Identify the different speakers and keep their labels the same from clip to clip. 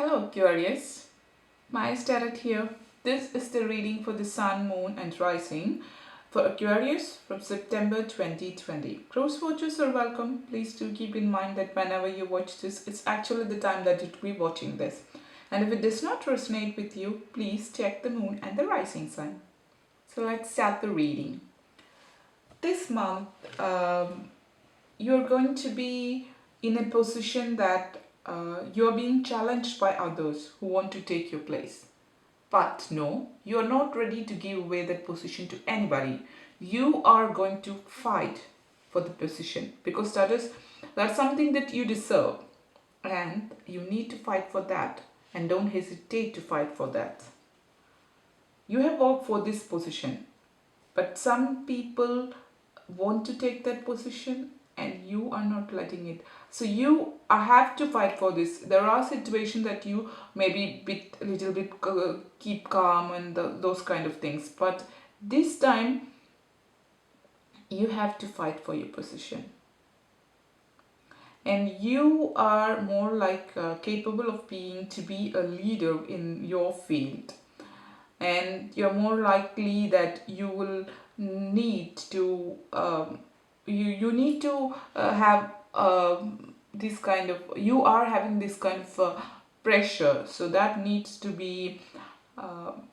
Speaker 1: Hello Aquarius, Maya Tarot here. This is the reading for the Sun, Moon and Rising for Aquarius from September 2020. Cross watchers are welcome. Please do keep in mind that whenever you watch this, it's actually the time that you'll be watching this. And if it does not resonate with you, please check the Moon and the Rising sign. So let's start the reading. This month, you're going to be in a position that you're being challenged by others who want to take your place. But no, you're not ready to give away that position to anybody. You are going to fight for the position because that's something that you deserve, and you need to fight for that, and don't hesitate to fight for that. You have worked for this position, but some people want to take that position and you are not letting it, so you have to fight for this. There are situations that you maybe little bit keep calm and those kind of things, but this time you have to fight for your position, and you are more like capable of being to be a leader in your field, and you're more likely that you will need to you need to have this kind of, you are having this kind of pressure, so that needs to be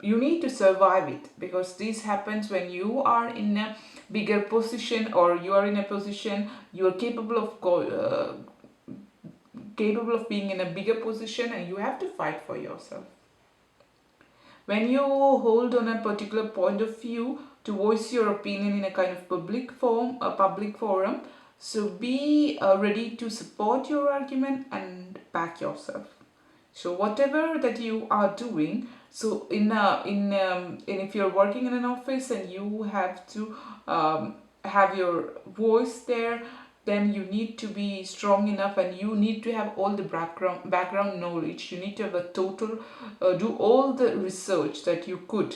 Speaker 1: you need to survive it, because this happens when you are in a bigger position, or you are in a position you are capable of being in a bigger position, and you have to fight for yourself. When you hold on a particular point of view to voice your opinion in a kind of public forum, so be ready to support your argument and back yourself. So whatever that you are doing, so if you're working in an office and you have to have your voice there, then you need to be strong enough, and you need to have all the background knowledge. You need to have a total do all the research that you could,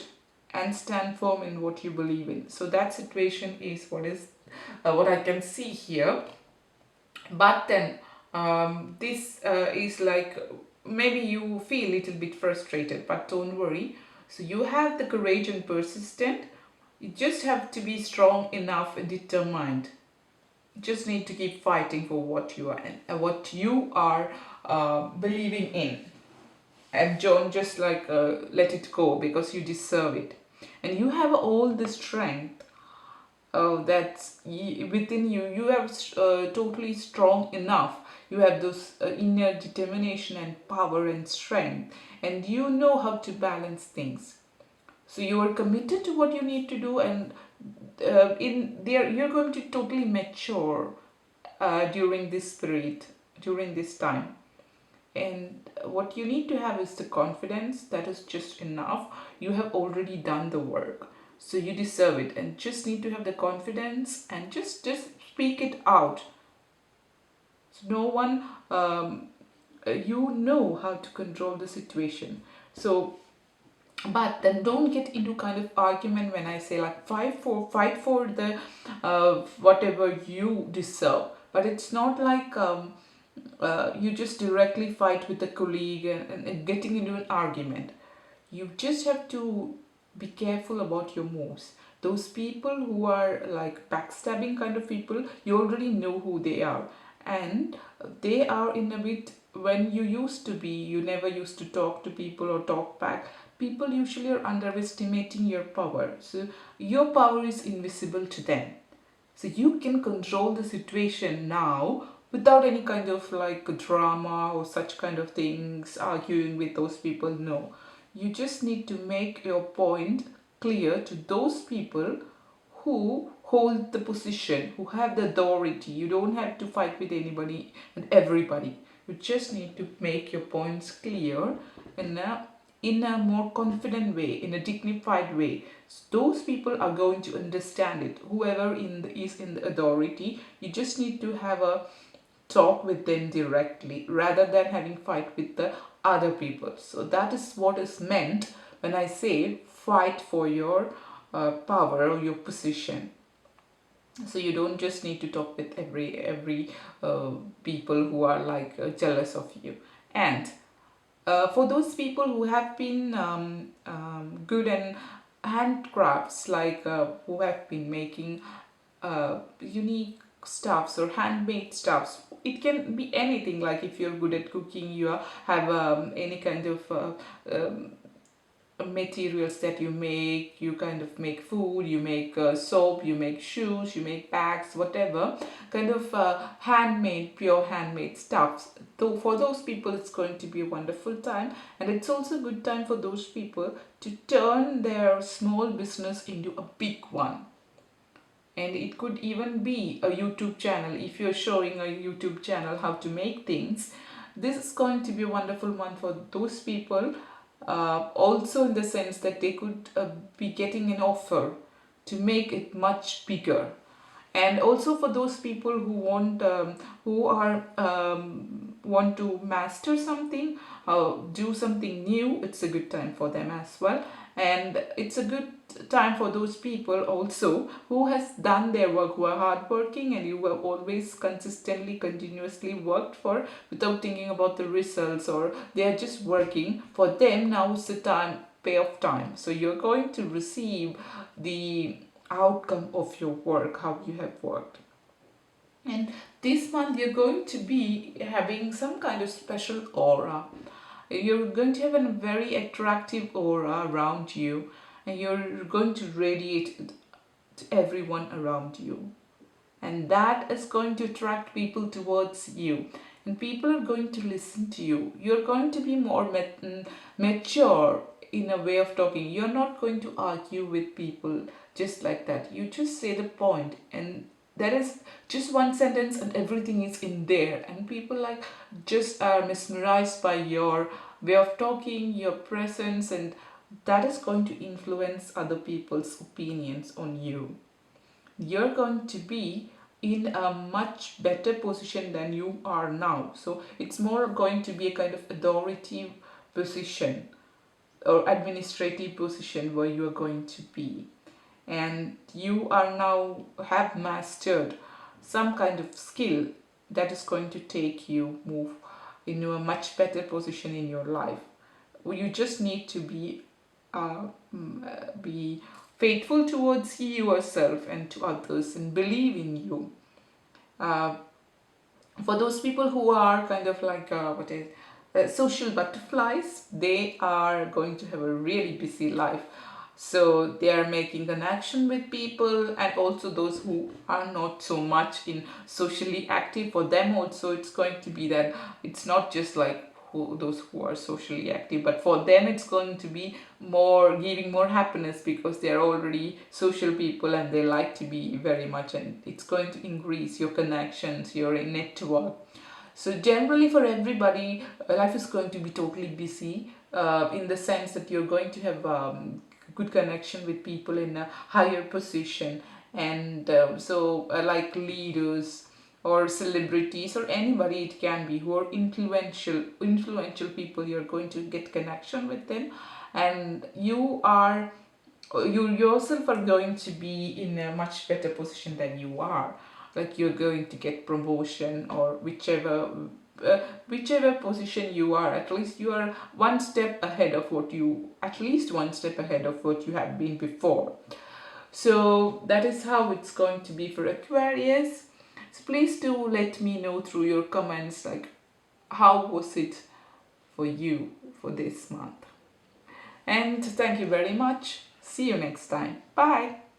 Speaker 1: and stand firm in what you believe in. So that situation is what I can see here. But then this is like, maybe you feel a little bit frustrated, but don't worry. So you have the courage and persistent. You just have to be strong enough and determined. You just need to keep fighting for what you are what you are believing in, and don't just like let it go, because you deserve it, and you have all the strength that's within you. You have totally strong enough. You have those inner determination and power and strength, and you know how to balance things. So you are committed to what you need to do, and in there you're going to totally mature during this period, during this time. And what you need to have is the confidence. That is just enough. You have already done the work, so you deserve it, and just need to have the confidence and just speak it out. So no one you know how to control the situation. So but then don't get into kind of argument when I say like fight for the whatever you deserve. But it's not like you just directly fight with a colleague and getting into an argument. You just have to be careful about your moves. Those people who are like backstabbing kind of people, you already know who they are, and they are in a bit, when you used to be, you never used to talk to people or talk back. People usually are underestimating your power, so your power is invisible to them. So you can control the situation now without any kind of like drama or such kind of things, arguing with those people. No, you just need to make your point clear to those people who hold the position, who have the authority. You don't have to fight with anybody and everybody. You just need to make your points clear in a more confident way, in a dignified way. So those people are going to understand it. Whoever is in the authority, you just need to have a talk with them directly rather than having fight with the other people. So that is what is meant when I say fight for your power or your position. So you don't just need to talk with every people who are like jealous of you. And For those people who have been good in handcrafts, like who have been making unique stuffs or handmade stuffs, it can be anything. Like if you're good at cooking, you have any kind of um, materials that you kind of make food, you make soap, you make shoes, you make bags, whatever kind of handmade, pure handmade stuffs. Though for those people it's going to be a wonderful time, and it's also a good time for those people to turn their small business into a big one. And it could even be a YouTube channel. If you're showing a YouTube channel how to make things, this is going to be a wonderful one for those people, also in the sense that they could be getting an offer to make it much bigger. And also for those people who want to master something, do something new, it's a good time for them as well. And it's a good time for those people also who has done their work, who are hardworking and who have always consistently, continuously worked for without thinking about the results, or they are just working. For them now is the time, payoff time. So you're going to receive the outcome of your work, how you have worked. And this month you're going to be having some kind of special aura. You're going to have a very attractive aura around you, and you're going to radiate to everyone around you. And that is going to attract people towards you. And people are going to listen to you. You're going to be more mature in a way of talking. You're not going to argue with people just like that. You just say the point, and there is just one sentence and everything is in there, and people like just are mesmerized by your way of talking, your presence, and that is going to influence other people's opinions on you. You're going to be in a much better position than you are now. So it's more going to be a kind of authoritative position or administrative position where you are going to be. And you are now have mastered some kind of skill that is going to take you move into a much better position in your life. You just need to be faithful towards yourself and to others and believe in you. Uh, for those people who are kind of like social butterflies, they are going to have a really busy life. So they are making connection with people, and also those who are not so much in socially active, for them also it's going to be that it's not just like those who are socially active, but for them it's going to be more giving more happiness because they are already social people and they like to be very much, and it's going to increase your connections, your network. So generally for everybody, life is going to be totally busy, in the sense that you're going to have good connection with people in a higher position, and like leaders or celebrities or anybody it can be who are influential people. You're going to get connection with them, and you yourself are going to be in a much better position than you are. Like you're going to get promotion, or whichever position you are, at least you are one step ahead of what you at least one step ahead of what you have been before. So that is how it's going to be for Aquarius. So please do let me know through your comments, like how was it for you for this month. And thank you very much. See you next time. Bye.